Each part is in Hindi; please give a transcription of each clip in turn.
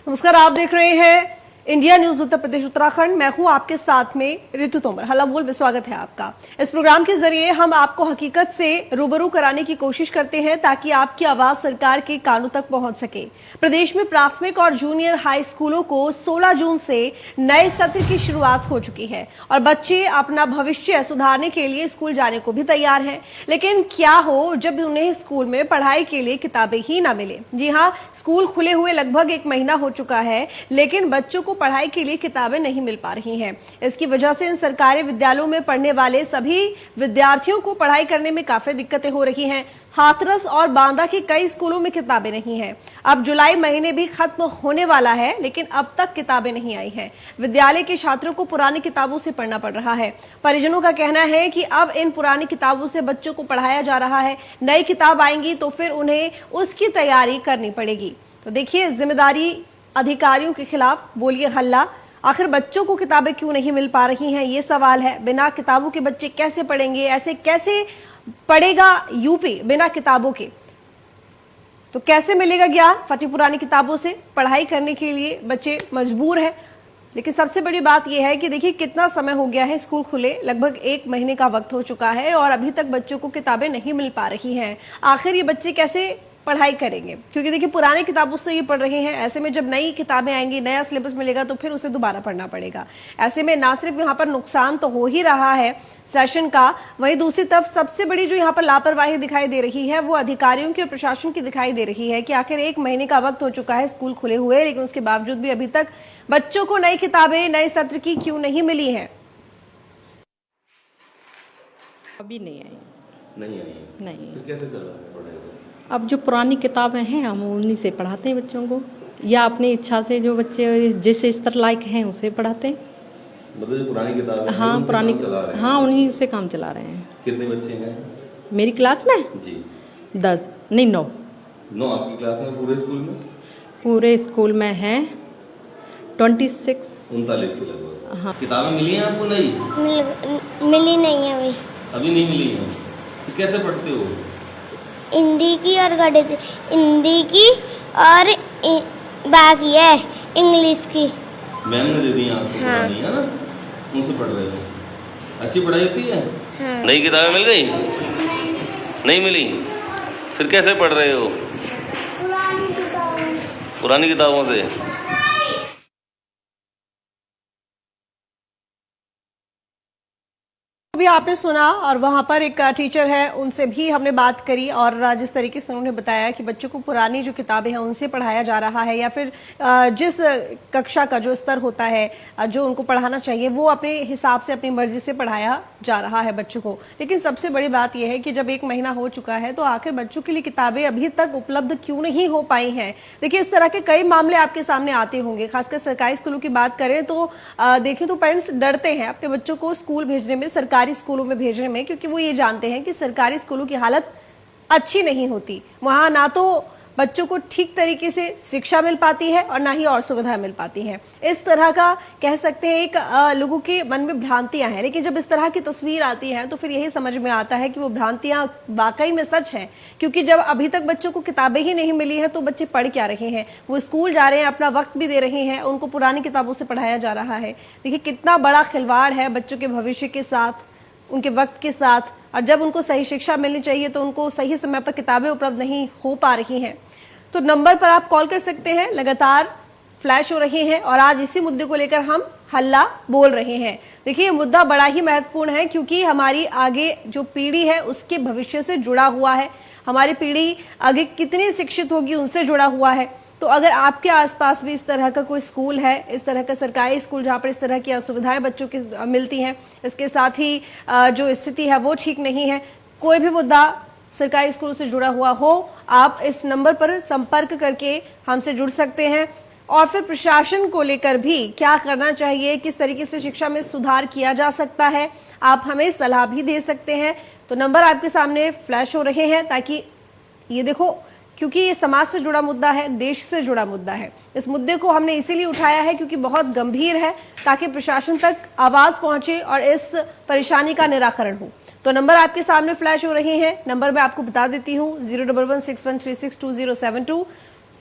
नमस्कार, आप देख रहे हैं इंडिया न्यूज उत्तर प्रदेश उत्तराखंड। मैं हूं आपके साथ में ऋतु तोमर। हल्ला बोल में स्वागत है आपका। इस प्रोग्राम के जरिए हम आपको हकीकत से रूबरू कराने की कोशिश करते हैं ताकि आपकी आवाज सरकार के कानों तक पहुंच सके। प्रदेश में प्राथमिक और जूनियर हाई स्कूलों को 16 जून से नए सत्र की शुरुआत हो चुकी है और बच्चे अपना भविष्य सुधारने के लिए स्कूल जाने को भी तैयार हैं। लेकिन क्या हो जब उन्हें स्कूल में पढ़ाई के लिए किताबें ही ना मिले। जी हाँ, स्कूल खुले हुए लगभग 1 महीना हो चुका है, लेकिन बच्चों को पढ़ाई के लिए किताबें नहीं मिल पा रही हैं। इसकी वजह से इन सरकारी विद्यालयों में पढ़ने वाले सभी विद्यार्थियों को पढ़ाई करने में काफी दिक्कतें हो रही हैं। हाथरस और बांदा के कई स्कूलों में किताबें नहीं हैं। अब जुलाई महीने भी खत्म होने वाला है, लेकिन अब तक किताबें नहीं आई हैं। विद्यालय के छात्रों को पुरानी किताबों से पढ़ना पड़ रहा है। परिजनों का कहना है कि अब इन पुरानी किताबों से बच्चों को पढ़ाया जा रहा है। नई किताब आएंगी तो फिर उन्हें उसकी तैयारी करनी पड़ेगी। तो देखिए, जिम्मेदारी अधिकारियों के खिलाफ बोलिए हल्ला। आखिर बच्चों को किताबें क्यों नहीं मिल पा रही हैं, ये सवाल है। बिना किताबों के बच्चे कैसे पढ़ेंगे? ऐसे कैसे पढ़ेगा यूपी बिना किताबों के? तो कैसे मिलेगा ज्ञान? फटी पुरानी किताबों से पढ़ाई करने के लिए बच्चे मजबूर हैं। लेकिन सबसे बड़ी बात यह है कि देखिए कितना समय हो गया है स्कूल खुले, लगभग 1 महीने का वक्त हो चुका है और अभी तक बच्चों को किताबें नहीं मिल पा रही हैं। आखिर ये बच्चे कैसे पढ़ाई करेंगे? क्योंकि देखिए पुरानी किताबों से ये पढ़ रहे हैं। ऐसे में जब नई किताबें आएंगी, नया सिलेबस मिलेगा तो फिर उसे दोबारा पढ़ना पड़ेगा। ऐसे में ना सिर्फ यहाँ पर नुकसान तो हो ही रहा है सेशन का, वहीं दूसरी तरफ सबसे बड़ी जो यहाँ पर लापरवाही दिखाई दे रही है वो अधिकारियों की और प्रशासन की दिखाई दे रही है कि आखिर 1 महीने का वक्त हो चुका है स्कूल खुले हुए, लेकिन उसके बावजूद भी अभी तक बच्चों को नई किताबें नए सत्र की क्यों नहीं मिली है। अभी नहीं आई। नहीं। तो कैसे चल रहा है पढ़ाई? अब जो पुरानी किताबें हैं हम उन्हीं से पढ़ाते हैं बच्चों को, या अपनी इच्छा से जो बच्चे जिस स्तर लायक हैं उसे पढ़ाते हैं। मतलब जो पुरानी किताबें हैं, हाँ, उनसे पुरानी काम चला रहे हैं। हाँ, उन्हीं से काम चला रहे हैं। कितने बच्चे हैं मेरी क्लास में जी? 10 नहीं 9। 9 आपकी क्लास में? पूरे स्कूल में? पूरे स्कूल में हैं 26 39 के लगभग। हाँ। किताबें मिली हैं आपको? नहीं मिली नहीं है अभी नहीं मिली हैं। तो कैसे पढ़ते हो? हिंदी की और गणित, हिंदी की और बाकी है इंग्लिश की। मैम ने दे दी आपको? हाँ। पुरानी है ना, उनसे पढ़ रहे हो। अच्छी पढ़ाई होती है? हाँ। नई किताबें मिल गई? नहीं मिली? फिर कैसे पढ़ रहे हो? पुरानी किताबों से। भी आपने सुना और वहां पर एक टीचर है, उनसे भी हमने बात करी और जिस तरीके से उन्होंने बताया कि बच्चों को पुरानी जो किताबें हैं उनसे पढ़ाया जा रहा है, या फिर जिस कक्षा का जो स्तर होता है जो उनको पढ़ाना चाहिए वो अपने हिसाब से अपनी मर्जी से पढ़ाया जा रहा है बच्चों को। लेकिन सबसे बड़ी बात यह है कि जब 1 महीना हो चुका है तो आखिर बच्चों के लिए किताबें अभी तक उपलब्ध क्यों नहीं हो पाई हैं। देखिए, इस तरह के कई मामले आपके सामने आते होंगे। खासकर सरकारी स्कूलों की बात करें तो देखें तो पेरेंट्स डरते हैं अपने बच्चों को स्कूल भेजने में, सरकारी स्कूलों में भेजने में, क्योंकि वो ये जानते हैं कि सरकारी स्कूलों की हालत अच्छी नहीं होती। वहां ना तो बच्चों को ठीक तरीके से शिक्षा मिल पाती है और ना ही और सुविधाएं मिल पाती हैं। इस तरह का कह सकते हैं एक लोगों के मन में भ्रांतियां हैं। लेकिन जब इस तरह की तस्वीर आती है तो फिर यही समझ में आता है कि वो भ्रांतियां वाकई में सच हैं। क्योंकि जब अभी तक बच्चों को किताबें ही नहीं मिली हैं तो बच्चे पढ़ क्या रहे हैं? वो स्कूल जा रहे हैं, अपना वक्त भी दे रहे हैं, उनको पुरानी किताबों से पढ़ाया जा रहा है। देखिए कितना बड़ा खिलवाड़ है बच्चों के भविष्य के साथ, उनके वक्त के साथ। और जब उनको सही शिक्षा मिलनी चाहिए तो उनको सही समय पर किताबें उपलब्ध नहीं हो पा रही हैं। तो नंबर पर आप कॉल कर सकते हैं, लगातार फ्लैश हो रहे हैं और आज इसी मुद्दे को लेकर हम हल्ला बोल रहे हैं। देखिए, ये मुद्दा बड़ा ही महत्वपूर्ण है क्योंकि हमारी आगे जो पीढ़ी है उसके भविष्य से जुड़ा हुआ है। हमारी पीढ़ी आगे कितनी शिक्षित होगी उनसे जुड़ा हुआ है। तो अगर आपके आसपास भी इस तरह का कोई स्कूल है, इस तरह का सरकारी स्कूल जहाँ पर इस तरह की असुविधाएं बच्चों की मिलती हैं, इसके साथ ही जो स्थिति है वो ठीक नहीं है, कोई भी मुद्दा सरकारी स्कूल से जुड़ा हुआ हो, आप इस नंबर पर संपर्क करके हमसे जुड़ सकते हैं। और फिर प्रशासन को लेकर भी क्या करना चाहिए, किस तरीके से शिक्षा में सुधार किया जा सकता है, आप हमें सलाह भी दे सकते हैं। तो नंबर आपके सामने फ्लैश हो रहे हैं ताकि ये देखो, क्योंकि ये समाज से जुड़ा मुद्दा है, देश से जुड़ा मुद्दा है। इस मुद्दे को हमने इसीलिए उठाया है क्योंकि बहुत गंभीर है, ताकि प्रशासन तक आवाज पहुंचे और इस परेशानी का निराकरण हो। तो नंबर आपके सामने फ्लैश हो रहे हैं। नंबर मैं आपको बता देती हूँ 01161362072।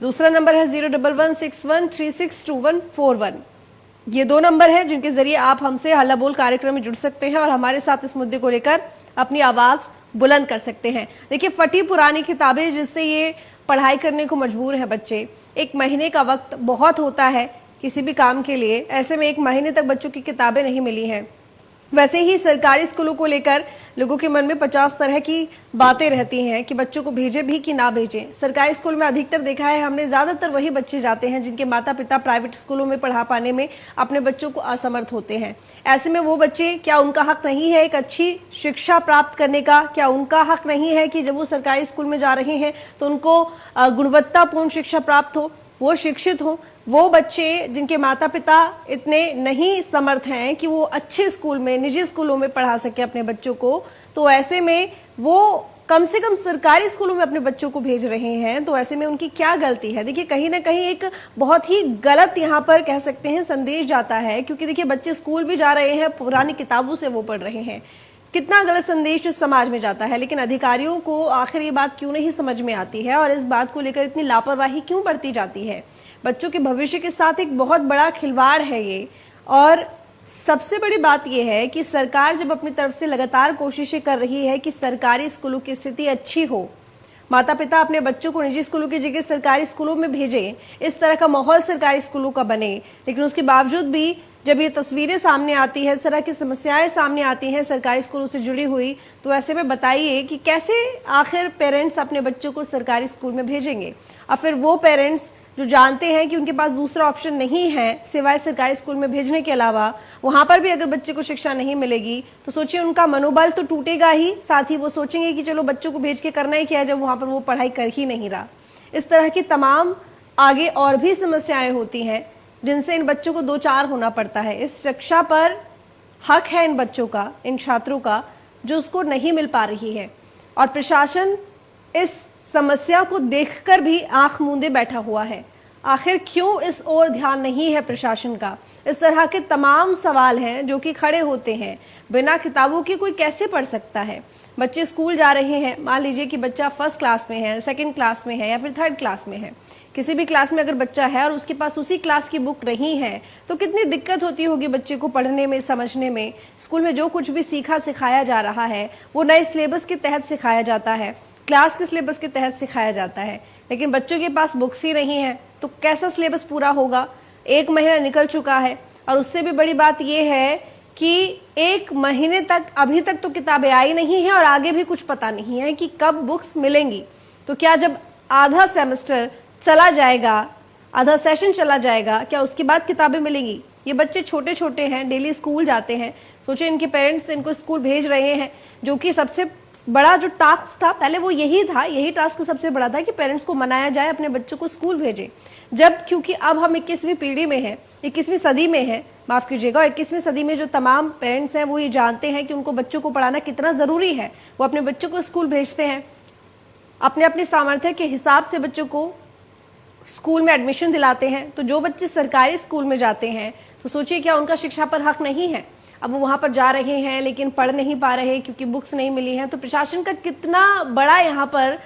दूसरा नंबर है 01161362141। ये 2 नंबर हैं जिनके जरिए आप हमसे हल्ला बोल कार्यक्रम में जुड़ सकते हैं और हमारे साथ इस मुद्दे को लेकर अपनी आवाज बुलंद कर सकते हैं। देखिए, फटी पुरानी किताबें जिससे ये पढ़ाई करने को मजबूर है बच्चे। 1 महीने का वक्त बहुत होता है किसी भी काम के लिए, ऐसे में 1 महीने तक बच्चों की किताबें नहीं मिली हैं। वैसे ही सरकारी स्कूलों को लेकर लोगों के मन में 50 तरह की बातें रहती हैं कि बच्चों को भेजें भी कि ना भेजें। सरकारी स्कूल में अधिकतर देखा है हमने, ज्यादातर वही बच्चे जाते हैं जिनके माता पिता प्राइवेट स्कूलों में पढ़ा पाने में अपने बच्चों को असमर्थ होते हैं। ऐसे में वो बच्चे, क्या उनका हक नहीं है एक अच्छी शिक्षा प्राप्त करने का? क्या उनका हक नहीं है कि जब वो सरकारी स्कूल में जा रहे हैं तो उनको गुणवत्तापूर्ण शिक्षा प्राप्त हो, वो शिक्षित हो? वो बच्चे जिनके माता पिता इतने नहीं समर्थ हैं कि वो अच्छे स्कूल में, निजी स्कूलों में पढ़ा सके अपने बच्चों को, तो ऐसे में वो कम से कम सरकारी स्कूलों में अपने बच्चों को भेज रहे हैं, तो ऐसे में उनकी क्या गलती है? देखिए, कहीं ना कहीं एक बहुत ही गलत यहाँ पर कह सकते हैं संदेश जाता है, क्योंकि देखिए बच्चे स्कूल भी जा रहे हैं, पुरानी किताबों से वो पढ़ रहे हैं। कितना गलत संदेश जो समाज में जाता है, लेकिन अधिकारियों को आखिर ये बात क्यों नहीं समझ में आती है और इस बात को लेकर इतनी लापरवाही क्यों बरती जाती है? बच्चों के भविष्य के साथ एक बहुत बड़ा खिलवाड़ है ये। और सबसे बड़ी बात यह है कि सरकार जब अपनी तरफ से लगातार कोशिशें कर रही है कि सरकारी स्कूलों की स्थिति अच्छी हो, माता पिता अपने बच्चों को निजी स्कूलों की जगह सरकारी स्कूलों में भेजें, इस तरह का माहौल सरकारी स्कूलों का बने, लेकिन उसके बावजूद भी जब ये तस्वीरें सामने आती है, इस तरह की समस्याएं सामने आती हैं सरकारी स्कूलों से जुड़ी हुई, तो ऐसे में बताइए कि कैसे आखिर पेरेंट्स अपने बच्चों को सरकारी स्कूल में भेजेंगे? और फिर वो पेरेंट्स जो जानते हैं कि उनके पास दूसरा ऑप्शन नहीं है सिवाय सरकारी स्कूल में भेजने के अलावा, वहां पर भी अगर बच्चे को शिक्षा नहीं मिलेगी तो सोचिए उनका मनोबल तो टूटेगा ही, साथ ही वो सोचेंगे कि चलो बच्चों को भेज के करना ही क्या है जब वहां पर वो पढ़ाई कर ही नहीं रहा। इस तरह की तमाम आगे और भी समस्याएं होती हैं जिनसे इन बच्चों को 2-4 होना पड़ता है। इस शिक्षा पर हक है इन बच्चों का, इन छात्रों का, जो उसको नहीं मिल पा रही है, और प्रशासन इस समस्या को देखकर भी आंख मूंदे बैठा हुआ है। आखिर क्यों इस ओर ध्यान नहीं है प्रशासन का? इस तरह के तमाम सवाल हैं जो कि खड़े होते हैं। बिना किताबों के कोई कैसे पढ़ सकता है? बच्चे स्कूल जा रहे हैं, मान लीजिए कि बच्चा 1st क्लास में है, 2nd क्लास में है या फिर 3rd क्लास में है। किसी भी क्लास में अगर बच्चा है और उसके पास उसी क्लास की बुक नहीं है तो कितनी दिक्कत होती होगी बच्चे को पढ़ने में, समझने में। स्कूल में जो कुछ भी सीखा सिखाया जा रहा है वो नए सिलेबस के तहत सिखाया जाता है, क्लास के सिलेबस के तहत सिखाया जाता है, लेकिन बच्चों के पास बुक्स ही नहीं है तो कैसा सिलेबस पूरा होगा? 1 महीना निकल चुका है और उससे भी बड़ी बात यह है कि 1 महीने तक अभी तक तो किताबें आई नहीं है और आगे भी कुछ पता नहीं है कि कब बुक्स मिलेंगी। तो क्या जब आधा सेमेस्टर चला जाएगा, आधा सेशन चला जाएगा, क्या उसके बाद किताबें मिलेंगी? ये बच्चे छोटे छोटे हैं, डेली स्कूल जाते हैं। सोचिए इनके पेरेंट्स इनको स्कूल भेज रहे हैं, जो कि सबसे बड़ा जो टास्क था पहले वो यही था, यही टास्क सबसे बड़ा था कि पेरेंट्स को मनाया जाए अपने बच्चों को स्कूल भेजें। जब क्योंकि अब हम 21वीं पीढ़ी में हैं, 21वीं सदी में है, माफ कीजिएगा, और 21वीं सदी में जो तमाम पेरेंट्स हैं वो ये जानते हैं कि उनको बच्चों को पढ़ाना कितना ज़रूरी है। वो अपने बच्चों को स्कूल भेजते हैं, अपने अपने सामर्थ्य के हिसाब से बच्चों को स्कूल में एडमिशन दिलाते हैं। तो जो बच्चे सरकारी स्कूल में जाते हैं तो सोचिए क्या उनका शिक्षा पर हक नहीं है? अब वो वहाँ पर जा रहे हैं लेकिन पढ़ नहीं पा रहे क्योंकि बुक्स नहीं मिली हैं। तो प्रशासन का कितना बड़ा यहाँ पर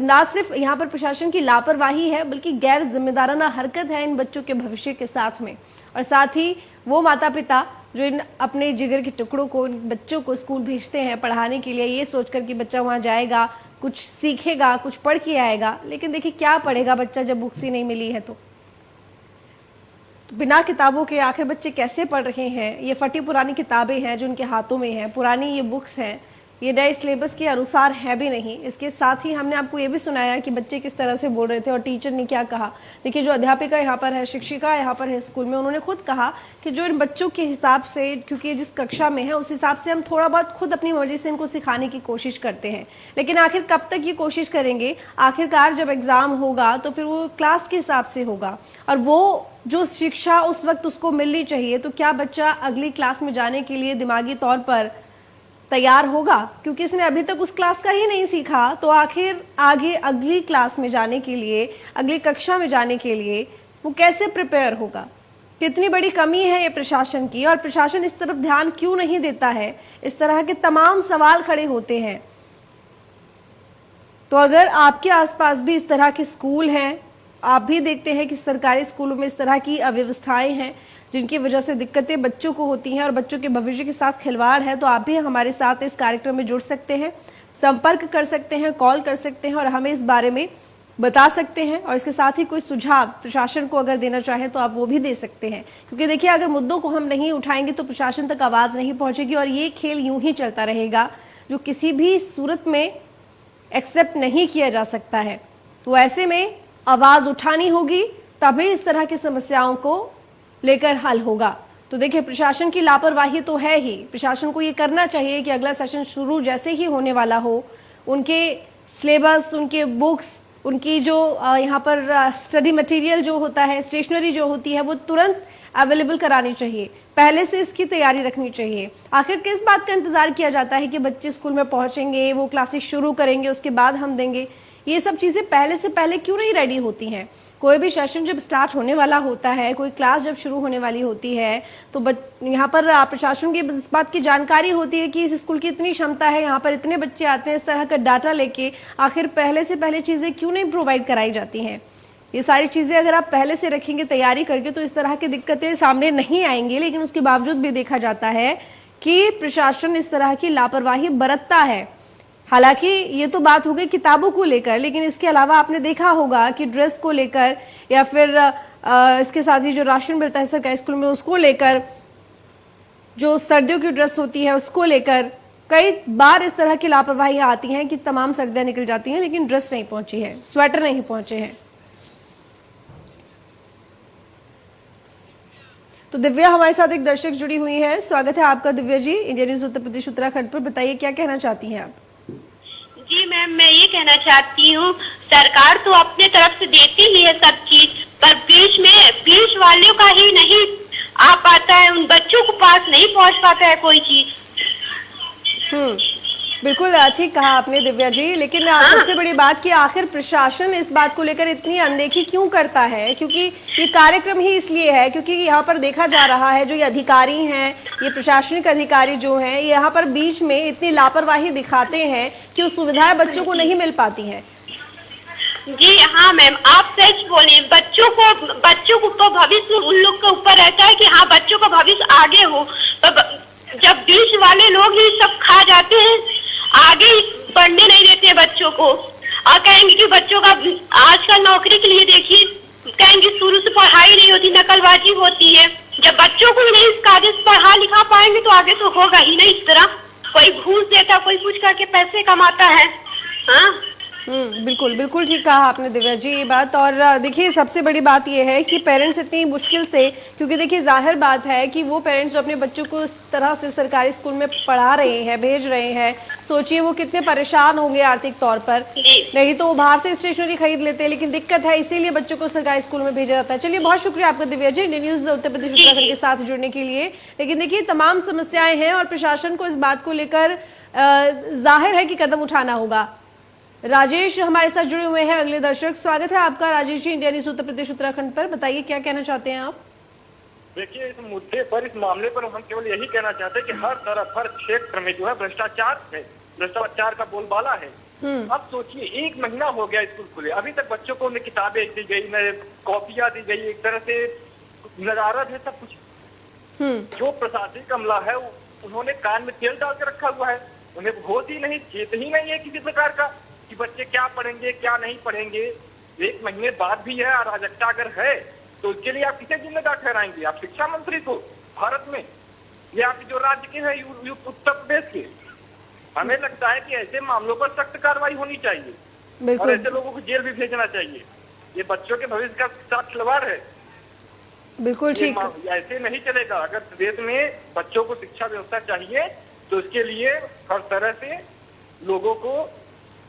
ना सिर्फ यहाँ पर प्रशासन की लापरवाही है बल्कि गैर जिम्मेदाराना हरकत है इन बच्चों के भविष्य के साथ में। और साथ ही वो माता पिता जो इन अपने जिगर के टुकड़ों को, इन बच्चों को स्कूल भेजते हैं पढ़ाने के लिए, ये सोचकर कि बच्चा वहाँ जाएगा, कुछ सीखेगा, कुछ पढ़ के आएगा, लेकिन देखिए क्या पढ़ेगा बच्चा जब बुक्स ही नहीं मिली है। तो बिना किताबों के आखिर बच्चे कैसे पढ़ रहे हैं? ये फटी पुरानी किताबें हैं जो उनके हाथों में हैं, पुरानी ये बुक्स हैं, ये नए सिलेबस के अनुसार है भी नहीं। इसके साथ ही हमने आपको ये भी सुनाया कि बच्चे किस तरह से बोल रहे थे और टीचर ने क्या कहा। देखिए जो अध्यापिका यहाँ पर है, शिक्षिका यहाँ पर है स्कूल में, उन्होंने खुद कहा कि जो इन बच्चों के हिसाब से, क्योंकि जिस कक्षा में है उस हिसाब से हम थोड़ा बहुत खुद अपनी मर्जी से इनको सिखाने की कोशिश करते हैं, लेकिन आखिर कब तक ये कोशिश करेंगे? आखिरकार जब एग्जाम होगा तो फिर वो क्लास के हिसाब से होगा और वो जो शिक्षा उस वक्त उसको मिलनी चाहिए, तो क्या बच्चा अगली क्लास में जाने के लिए दिमागी तौर पर तैयार होगा? क्योंकि इसने अभी तक उस क्लास का ही नहीं सीखा, तो आखिर आगे अगली क्लास में जाने के लिए, अगली कक्षा में जाने के लिए वो कैसे प्रिपेयर होगा? कितनी बड़ी कमी है ये प्रशासन की, और प्रशासन इस तरफ ध्यान क्यों नहीं देता है? इस तरह के तमाम सवाल खड़े होते हैं। तो अगर आपके आसपास भी इस तरह के स्कूल हैं, आप भी देखते हैं कि सरकारी स्कूलों में इस तरह की अव्यवस्थाएं हैं जिनकी वजह से दिक्कतें बच्चों को होती हैं और बच्चों के भविष्य के साथ खिलवाड़ है, तो आप भी हमारे साथ इस कार्यक्रम में जुड़ सकते हैं, संपर्क कर सकते हैं, कॉल कर सकते हैं और हमें इस बारे में बता सकते हैं। और इसके साथ ही कोई सुझाव प्रशासन को अगर देना चाहें तो आप वो भी दे सकते हैं, क्योंकि देखिए अगर मुद्दों को हम नहीं उठाएंगे तो प्रशासन तक आवाज़ नहीं पहुंचेगी और ये खेल यूं ही चलता रहेगा जो किसी भी सूरत में एक्सेप्ट नहीं किया जा सकता है। तो ऐसे में आवाज़ उठानी होगी, तभी इस तरह की समस्याओं को लेकर हल होगा। तो देखिए प्रशासन की लापरवाही तो है ही, प्रशासन को ये करना चाहिए कि अगला सेशन शुरू जैसे ही होने वाला हो उनके सिलेबस, उनके बुक्स, उनकी जो यहाँ पर स्टडी मटेरियल जो होता है, स्टेशनरी जो होती है, वो तुरंत अवेलेबल करानी चाहिए, पहले से इसकी तैयारी रखनी चाहिए। आखिर किस बात का इंतजार किया जाता है कि बच्चे स्कूल में पहुंचेंगे, वो क्लासेस शुरू करेंगे, उसके बाद हम देंगे? ये सब चीज़ें पहले से पहले क्यों नहीं रेडी होती हैं? कोई भी सेशन जब स्टार्ट होने वाला होता है, कोई क्लास जब शुरू होने वाली होती है, तो यहाँ पर प्रशासन की इस बात की जानकारी होती है कि इस स्कूल की इतनी क्षमता है, यहाँ पर इतने बच्चे आते हैं, इस तरह का डाटा लेके आखिर पहले से पहले चीज़ें क्यों नहीं प्रोवाइड कराई जाती हैं? ये सारी चीज़ें अगर आप पहले से रखेंगे तैयारी करके तो इस तरह की दिक्कतें सामने नहीं आएंगी। लेकिन उसके बावजूद भी देखा जाता है कि प्रशासन इस तरह की लापरवाही बरतता है। हालांकि ये तो बात हो गई किताबों को लेकर, लेकिन इसके अलावा आपने देखा होगा कि ड्रेस को लेकर या फिर इसके साथ ही जो राशन मिलता है सरकारी स्कूल में उसको लेकर, जो सर्दियों की ड्रेस होती है उसको लेकर कई बार इस तरह की लापरवाहियां आती हैं कि तमाम सर्दियां निकल जाती हैं लेकिन ड्रेस नहीं पहुंची है, स्वेटर नहीं पहुंचे हैं। तो दिव्या हमारे साथ एक दर्शक जुड़ी हुई है, स्वागत है आपका दिव्या जी इंडिया न्यूज उत्तर प्रदेश उत्तराखंड पर। बताइए क्या कहना चाहती हैं आप? जी मैम, मैं ये कहना चाहती हूँ, सरकार तो अपने तरफ से देती ही है सब चीज, पर बीच वालों का ही नहीं आ पाता है, उन बच्चों को पास नहीं पहुँच पाता है कोई चीज। बिल्कुल ठीक कहा आपने दिव्या जी, लेकिन सबसे बड़ी बात कि आखिर प्रशासन इस बात को लेकर इतनी अनदेखी क्यों करता है? क्योंकि ये कार्यक्रम ही इसलिए है क्योंकि यहाँ पर देखा जा रहा है जो ये अधिकारी हैं, ये प्रशासनिक अधिकारी जो हैं, ये यहाँ पर बीच में इतनी लापरवाही दिखाते हैं कि उस सुविधाएं बच्चों को नहीं मिल पाती हैं। जी हाँ मैम, आप सच बोले, बच्चों को तो भविष्य उन लोग के ऊपर रहता है कि हाँ बच्चों का भविष्य आगे हो, जब बीच वाले लोग ही सब खा जाते हैं, आगे बढ़ने नहीं देते बच्चों को, और कहेंगे कि बच्चों का आजकल नौकरी के लिए देखिए, कहेंगे शुरू से पढ़ाई नहीं होती, नकलबाजी होती है। जब बच्चों को नहीं इस कायदे से पढ़ा लिखा पाएंगे तो आगे तो होगा ही नहीं। इस तरह कोई घूस देता, कोई कुछ करके पैसे कमाता है। हाँ बिल्कुल बिल्कुल ठीक कहा आपने दिव्या जी ये बात। और देखिए सबसे बड़ी बात यह है कि पेरेंट्स इतनी मुश्किल से, क्योंकि देखिए जाहिर बात है कि वो पेरेंट्स जो अपने बच्चों को इस तरह से सरकारी स्कूल में पढ़ा रहे हैं, भेज रहे हैं, सोचिए वो कितने परेशान होंगे आर्थिक तौर पर। नहीं तो वो बाहर से स्टेशनरी खरीद लेते हैं, लेकिन दिक्कत है, इसीलिए बच्चों को सरकारी स्कूल में भेजा जाता है। चलिए बहुत शुक्रिया आपका दिव्या जी इंडिया न्यूज उत्तर प्रदेश उत्तराखंड के साथ जुड़ने के लिए। लेकिन देखिए तमाम समस्याएं हैं और प्रशासन को इस बात को लेकर जाहिर है कि कदम उठाना होगा। राजेश हमारे साथ जुड़े हुए हैं अगले दर्शक, स्वागत है आपका राजेश जी इंडिया न्यूज उत्तर प्रदेश उत्तराखंड पर। बताइए क्या कहना चाहते हैं आप? देखिए इस मुद्दे पर, इस मामले पर हम केवल यही कहना चाहते हैं कि हर तरफ, हर क्षेत्र में जो है भ्रष्टाचार का बोलबाला है। अब सोचिए 1 महीना हो गया स्कूल खुले, अभी तक बच्चों को न किताबें दी गई, न कॉपियां दी गई, एक तरह से नजारा है सब कुछ। जो प्रशासनिक अमला है उन्होंने कान में तेल डाल के रखा हुआ है, उन्हें होश ही नहीं, चेत ही नहीं है किसी प्रकार का कि बच्चे क्या पढ़ेंगे क्या नहीं पढ़ेंगे। 1 महीने बाद भी है, अराजकता अगर है तो उसके लिए आप किसे जिम्मेदार ठहराएंगे? आप शिक्षा मंत्री को भारत में, या आप जो राज्य के हैं उत्तर प्रदेश के? हमें लगता है कि ऐसे मामलों पर सख्त कार्रवाई होनी चाहिए और ऐसे लोगों को जेल भी भेजना चाहिए। ये बच्चों के भविष्य का साथ खिलवाड़ है। बिल्कुल ठीक, ऐसे नहीं चलेगा। अगर प्रदेश में बच्चों को शिक्षा व्यवस्था चाहिए तो उसके लिए हर तरह से लोगों को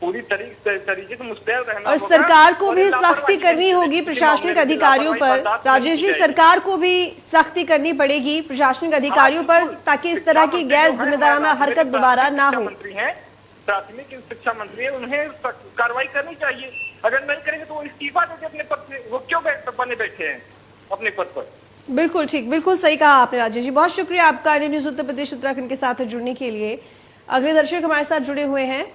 पूरी तरीके से मुस्तैद रहना और सरकार को भी सख्ती करनी होगी प्रशासनिक अधिकारियों पर। राजेश जी, सरकार को भी सख्ती करनी पड़ेगी प्रशासनिक अधिकारियों पर ताकि इस तरह की गैर जिम्मेदाराना हरकत दोबारा ना हो। मंत्री हैं, प्राथमिक शिक्षा मंत्री है, उन्हें कार्रवाई करनी चाहिए। अगर नहीं करेंगे तो वो इस्तीफा देंगे अपने पद से। वो क्यों बने बैठे हैं अपने पद पर? बिल्कुल ठीक, बिल्कुल सही कहा आपने राजेश जी, बहुत शुक्रिया आपका इंडिया न्यूज उत्तर प्रदेश उत्तराखंड के साथ जुड़ने के लिए। अगले दर्शक हमारे साथ जुड़े हुए हैं,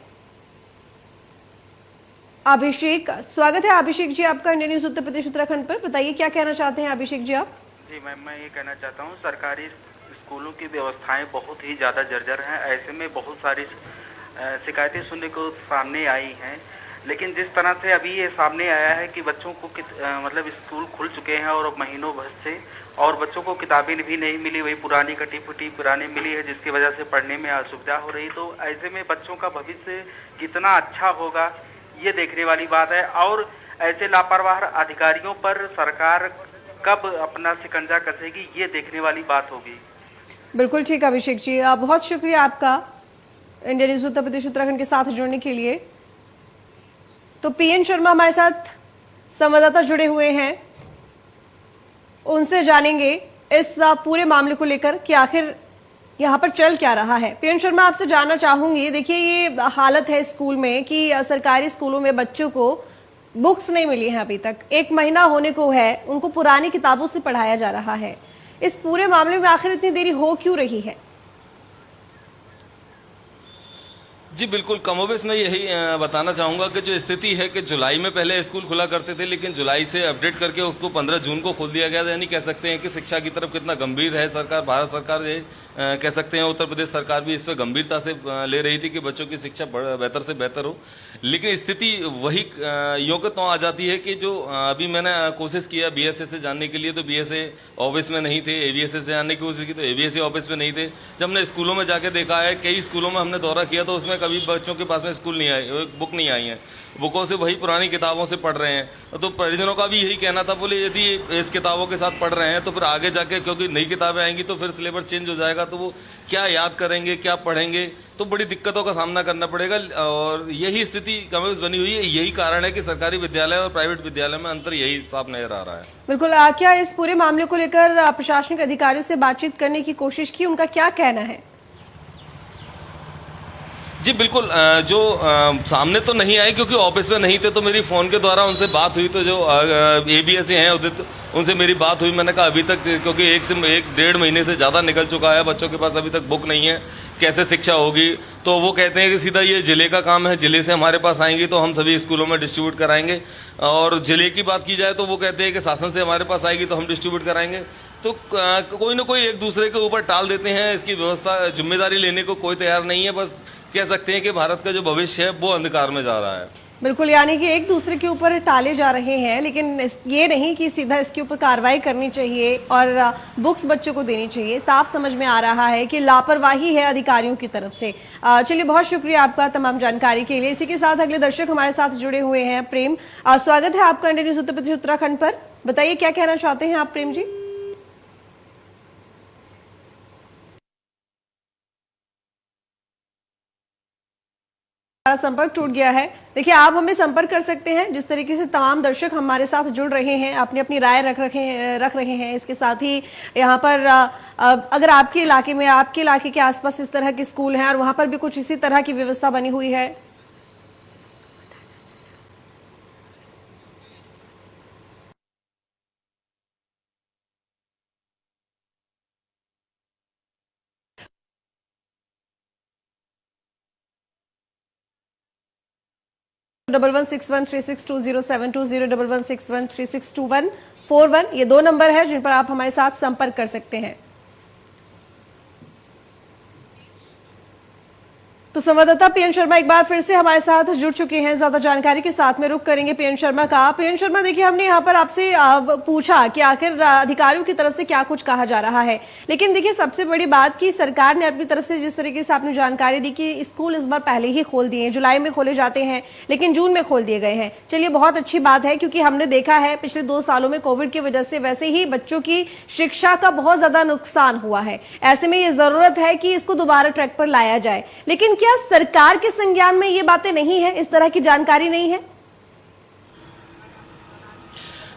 अभिषेक, स्वागत है अभिषेक जी आपका इंडियन न्यूज उत्तर प्रदेश उत्तराखंड पर। बताइए क्या कहना चाहते हैं अभिषेक जी आप। जी मैम, मैं ये कहना चाहता हूँ सरकारी स्कूलों की व्यवस्थाएं बहुत ही ज़्यादा जर्जर हैं। ऐसे में बहुत सारी शिकायतें सुनने को सामने आई हैं, लेकिन जिस तरह से अभी ये सामने आया है कि बच्चों को मतलब स्कूल खुल चुके हैं और महीनों भर से, और बच्चों को किताबें भी नहीं मिली, वही पुरानी कटी फटी पुरानी मिली है, जिसकी वजह से पढ़ने में असुविधा हो रही। तो ऐसे में बच्चों का भविष्य कितना अच्छा होगा ये देखने वाली बात है। और ऐसे लापरवाह अधिकारियों पर सरकार कब अपना शिकंजा कसेगी ये देखने वाली बात होगी। बिल्कुल ठीक अभिषेक जी, बहुत शुक्रिया आपका इंडियन न्यूज उत्तर प्रदेश उत्तराखंड के साथ जुड़ने के लिए। तो पीएन शर्मा हमारे साथ संवाददाता जुड़े हुए हैं, उनसे जानेंगे इस पूरे मामले को लेकर कि आखिर यहाँ पर चल क्या रहा है। पीएन शर्मा, आपसे जानना चाहूंगी, देखिए ये हालत है स्कूल में कि सरकारी स्कूलों में बच्चों को बुक्स नहीं मिली हैं अभी तक, 1 महीना होने को है, उनको पुरानी किताबों से पढ़ाया जा रहा है। इस पूरे मामले में आखिर इतनी देरी हो क्यों रही है? जी बिल्कुल, कमोबेश मैं यही बताना चाहूंगा कि जो स्थिति है कि जुलाई में पहले स्कूल खुला करते थे, लेकिन जुलाई से अपडेट करके उसको 15 जून को खोल दिया गया। यानी कह सकते हैं कि शिक्षा की तरफ कितना गंभीर है सरकार, भारत सरकार, ये कह सकते हैं उत्तर प्रदेश सरकार भी इस पर गंभीरता से ले रही थी कि बच्चों की शिक्षा बेहतर से बेहतर हो। लेकिन स्थिति वही यूं के तो आ जाती है कि जो अभी मैंने कोशिश किया बीएसए से जानने के लिए, तो बीएसए ऑफिस में नहीं थे, एवीएसए से जानने की कोशिश की तो एवीएसए ऑफिस में नहीं थे। जब हमने स्कूलों में जाके देखा है, कई स्कूलों में हमने दौरा किया, तो उसमें कभी बच्चों के पास में स्कूल नहीं आए, बुक नहीं आई है, बुकों से वही पुरानी किताबों से पढ़ रहे हैं। तो परिजनों का भी यही कहना था, बोले यदि इस किताबों के साथ पढ़ रहे हैं तो फिर आगे जाके क्योंकि नई किताबें आएंगी तो फिर सिलेबस चेंज हो जाएगा, तो वो क्या याद करेंगे, क्या पढ़ेंगे, तो बड़ी दिक्कतों का सामना करना पड़ेगा। और यही स्थिति कमोबेश बनी हुई है। यही कारण है कि सरकारी विद्यालय और प्राइवेट विद्यालय में अंतर यही साफ नजर आ रहा है। बिल्कुल, क्या इस पूरे मामले को लेकर प्रशासनिक अधिकारियों से बातचीत करने की कोशिश की, उनका क्या कहना है? जी बिल्कुल, जो सामने तो नहीं आए क्योंकि ऑफिस में नहीं थे, तो मेरी फोन के द्वारा उनसे बात हुई। तो जो एबीएसए हैं उदित, उनसे मेरी बात हुई। मैंने कहा अभी तक क्योंकि 1 से 1.5 महीने से ज्यादा निकल चुका है, बच्चों के पास अभी तक बुक नहीं है, कैसे शिक्षा होगी। तो वो कहते हैं कि सीधा ये जिले का काम है, जिले से हमारे पास आएंगी तो हम सभी स्कूलों में डिस्ट्रीब्यूट कराएंगे। और जिले की बात की जाए तो वो कहते हैं कि शासन से हमारे पास आएगी तो हम डिस्ट्रीब्यूट कराएंगे। तो कोई ना कोई एक दूसरे के ऊपर टाल देते हैं, इसकी व्यवस्था जिम्मेदारी लेने को कोई तैयार नहीं है। बस कह सकते हैं कि भारत का जो भविष्य है वो अंधकार में जा रहा है। बिल्कुल, यानी कि एक दूसरे के ऊपर टाले जा रहे हैं, लेकिन ये नहीं कि सीधा इसके ऊपर कार्रवाई करनी चाहिए और बुक्स बच्चों को देनी चाहिए। साफ समझ में आ रहा है कि लापरवाही है अधिकारियों की तरफ से। चलिए, बहुत शुक्रिया आपका तमाम जानकारी के लिए। इसी के साथ अगले दर्शक हमारे साथ जुड़े हुए हैं। प्रेम, स्वागत है आपका इंडियन न्यूज उत्तर प्रदेश उत्तराखंड पर। बताइए क्या कहना चाहते हैं आप प्रेम जी। संपर्क टूट गया है। देखिए, आप हमें संपर्क कर सकते हैं। जिस तरीके से तमाम दर्शक हमारे साथ जुड़ रहे हैं, अपनी अपनी राय रख रहे हैं, इसके साथ ही यहाँ पर अगर आपके इलाके में, आपके इलाके के आसपास इस तरह के स्कूल हैं और वहां पर भी कुछ इसी तरह की व्यवस्था बनी हुई है, $1161362072011161362141 ये 2 नंबर है जिन पर आप हमारे साथ संपर्क कर सकते हैं। तो संवाददाता पीएन शर्मा एक बार फिर से हमारे साथ जुड़ चुके हैं। ज्यादा जानकारी के साथ में रुक करेंगे पीएन शर्मा का। पीएन शर्मा, देखिए हमने यहाँ पर आपसे पूछा कि आखिर अधिकारियों की तरफ से क्या कुछ कहा जा रहा है, लेकिन देखिए सबसे बड़ी बात कि सरकार ने अपनी तरफ से जिस तरीके से आपने जानकारी दी कि स्कूल इस बार पहले ही खोल दिए हैं, जुलाई में खोले जाते हैं लेकिन जून में खोल दिए गए हैं। चलिए, बहुत अच्छी बात है, क्योंकि हमने देखा है पिछले 2 सालों में कोविड की वजह से वैसे ही बच्चों की शिक्षा का बहुत ज्यादा नुकसान हुआ है। ऐसे में ये जरूरत है कि इसको दोबारा ट्रैक पर लाया जाए, लेकिन क्या सरकार के संज्ञान में ये बातें नहीं है, इस तरह की जानकारी नहीं है?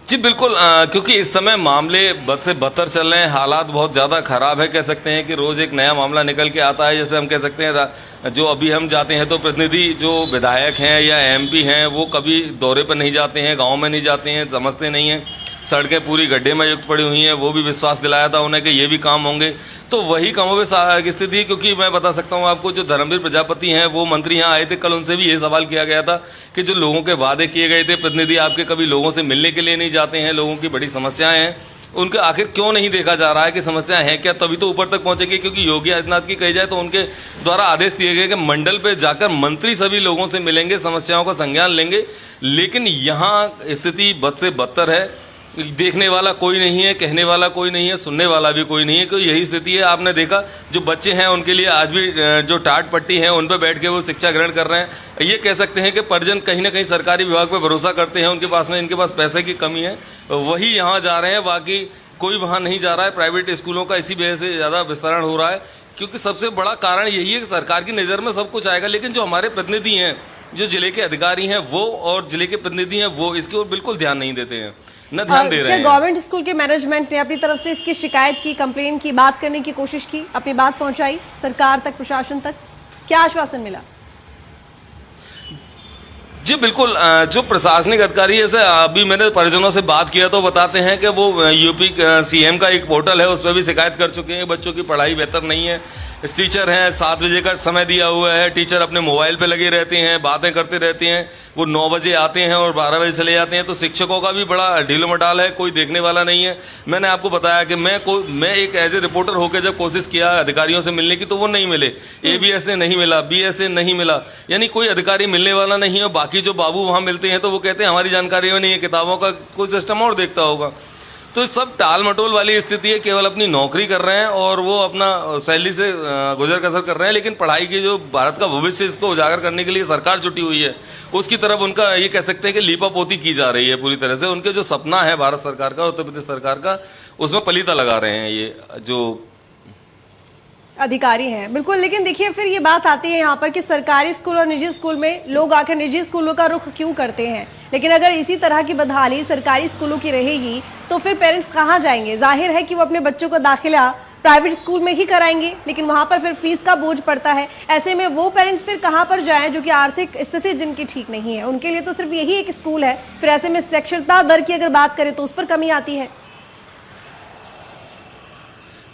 जी बिल्कुल, क्योंकि इस समय मामले बद से बदतर चल रहे हैं, हालात बहुत ज़्यादा खराब है। कह सकते हैं कि रोज़ एक नया मामला निकल के आता है। जैसे हम कह सकते हैं जो अभी हम जाते हैं तो प्रतिनिधि जो विधायक हैं या एमपी हैं वो कभी दौरे पर नहीं जाते हैं, गांव में नहीं जाते हैं, समझते नहीं हैं, सड़कें पूरी गड्ढे में युक्त पड़ी हुई हैं। वो भी विश्वास दिलाया था उन्हें कि ये भी काम होंगे, तो वही कमोबेश की स्थिति है। क्योंकि मैं बता सकता हूं आपको, जो धर्मवीर प्रजापति हैं वो मंत्री यहाँ आए थे, कल उनसे भी ये सवाल किया गया था कि जो लोगों के वादे किए गए थे, प्रतिनिधि आपके कभी लोगों से मिलने के लिए नहीं जाते हैं, लोगों की बड़ी समस्याएं हैं, उनके आखिर क्यों नहीं देखा जा रहा है कि समस्याएं हैं क्या, तभी तो ऊपर तक पहुंचेगी। क्योंकि योगी आदित्यनाथ की कही जाए तो उनके द्वारा आदेश दिए गए कि मंडल पे जाकर मंत्री सभी लोगों से मिलेंगे, समस्याओं का संज्ञान लेंगे, लेकिन यहाँ स्थिति बद से बदतर है। देखने वाला कोई नहीं है, कहने वाला कोई नहीं है, सुनने वाला भी कोई नहीं है। क्योंकि यही स्थिति है। आपने देखा जो बच्चे हैं उनके लिए आज भी जो टाट पट्टी है उन पर बैठ के वो शिक्षा ग्रहण कर रहे हैं। ये कह सकते हैं कि परिजन कहीं ना कहीं सरकारी विभाग पर भरोसा करते हैं, उनके पास में इनके पास पैसे की कमी है, वही यहाँ जा रहे हैं, बाकी कोई वहां नहीं जा रहा है। प्राइवेट स्कूलों का इसी वजह से ज्यादा विस्तरण हो रहा है, क्योंकि सबसे बड़ा कारण यही है कि सरकार की नजर में सब कुछ आएगा, लेकिन जो हमारे प्रतिनिधि हैं, जो जिले के अधिकारी हैं वो और जिले के प्रतिनिधि हैं वो इसकी ओर बिल्कुल ध्यान नहीं देते हैं, न ध्यान दे रहे हैं। गवर्नमेंट स्कूल के मैनेजमेंट ने अपनी तरफ से इसकी शिकायत की, कंप्लेन की, बात करने की कोशिश की, अपनी बात पहुंचाई सरकार तक, प्रशासन तक, क्या आश्वासन मिला? जी बिल्कुल, जो प्रशासनिक अधिकारी है, अभी मैंने परिजनों से बात किया तो बताते हैं कि वो यूपी सीएम का एक पोर्टल है उस पर भी शिकायत कर चुके हैं। बच्चों की पढ़ाई बेहतर नहीं है, टीचर हैं 7 बजे का समय दिया हुआ है, टीचर अपने मोबाइल पे लगे रहते हैं, बातें करते रहते हैं, वो 9 बजे आते हैं और 12 बजे चले जाते हैं, तो शिक्षकों का भी बड़ा ढीलो मटाल है, कोई देखने वाला नहीं है। मैंने आपको बताया कि मैं एक एज ए रिपोर्टर होकर जब कोशिश किया अधिकारियों से मिलने की तो वो नहीं मिले, एबीएस से नहीं मिला, बीएस से नहीं मिला, यानी कोई अधिकारी मिलने वाला नहीं है। बाकी जो बाबू वहां मिलते हैं तो वो कहते हैं हमारी जानकारी में नहीं है, किताबों का कोई सिस्टम और देखता होगा। तो सब टाल मटोल वाली स्थिति है, केवल अपनी नौकरी कर रहे हैं और वो अपना सैलरी से गुजर कसर कर रहे हैं, लेकिन पढ़ाई की जो भारत का भविष्य इसको उजागर करने के लिए सरकार जुटी हुई है, उसकी तरफ उनका ये कह सकते हैं कि लीपापोती की जा रही है पूरी तरह से। उनके जो सपना है भारत सरकार का, उत्तर प्रदेश सरकार का, उसमें पलीता लगा रहे हैं ये जो अधिकारी हैं। बिल्कुल, लेकिन देखिए फिर ये बात आती है यहाँ पर कि सरकारी स्कूल और निजी स्कूल में लोग आकर निजी स्कूलों का रुख क्यों करते हैं, लेकिन अगर इसी तरह की बदहाली सरकारी स्कूलों की रहेगी तो फिर पेरेंट्स कहाँ जाएंगे? जाहिर है कि वो अपने बच्चों का दाखिला प्राइवेट स्कूल में ही कराएंगे, लेकिन वहां पर फिर फीस का बोझ पड़ता है। ऐसे में वो पेरेंट्स फिर कहाँ पर जाएं जो कि आर्थिक स्थिति जिनकी ठीक नहीं है, उनके लिए तो सिर्फ यही एक स्कूल है। फिर ऐसे में साक्षरता दर की अगर बात करें तो उस पर कमी आती है।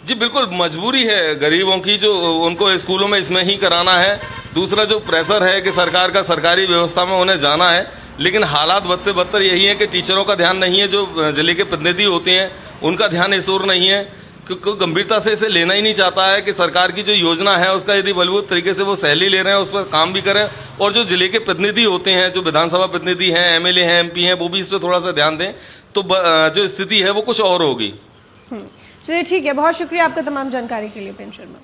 जी बिल्कुल, मजबूरी है गरीबों की, जो उनको स्कूलों में इसमें ही कराना है। दूसरा जो प्रेशर है कि सरकार का सरकारी व्यवस्था में उन्हें जाना है, लेकिन हालात बद से बदतर यही है कि टीचरों का ध्यान नहीं है, जो जिले के प्रतिनिधि होते हैं उनका ध्यान इस ओर नहीं है, क्योंकि गंभीरता से इसे लेना ही नहीं चाहता है कि सरकार की जो योजना है उसका यदि बलबूत तरीके से वो सैलरी ले रहे हैं, उस पर काम भी करें, और जो जिले के प्रतिनिधि होते हैं, जो विधानसभा प्रतिनिधि हैं, एमएलए हैं, एमपी हैं, वो भी इस पर थोड़ा सा ध्यान दें, तो जो स्थिति है वो कुछ और होगी। चलिए ठीक है, बहुत शुक्रिया आपका तमाम जानकारी के लिए पेन शर्मा।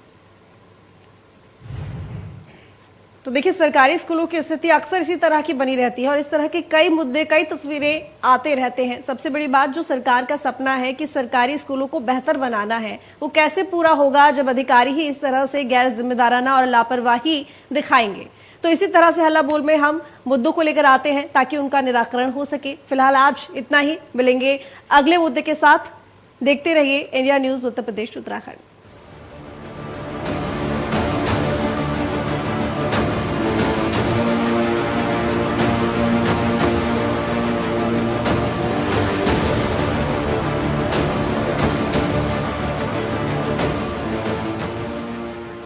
तो देखिए, सरकारी स्कूलों की स्थिति अक्सर इसी तरह की बनी रहती है और इस तरह के कई मुद्दे, कई तस्वीरें आते रहते हैं। सबसे बड़ी बात, जो सरकार का सपना है कि सरकारी स्कूलों को बेहतर बनाना है, वो कैसे पूरा होगा जब अधिकारी ही इस तरह से गैर जिम्मेदाराना और लापरवाही दिखाएंगे। तो इसी तरह से हल्ला बोल में हम मुद्दों को लेकर आते हैं ताकि उनका निराकरण हो सके। फिलहाल आज इतना ही, मिलेंगे अगले मुद्दे के साथ। देखते रहिए इंडिया न्यूज उत्तर प्रदेश उत्तराखंड।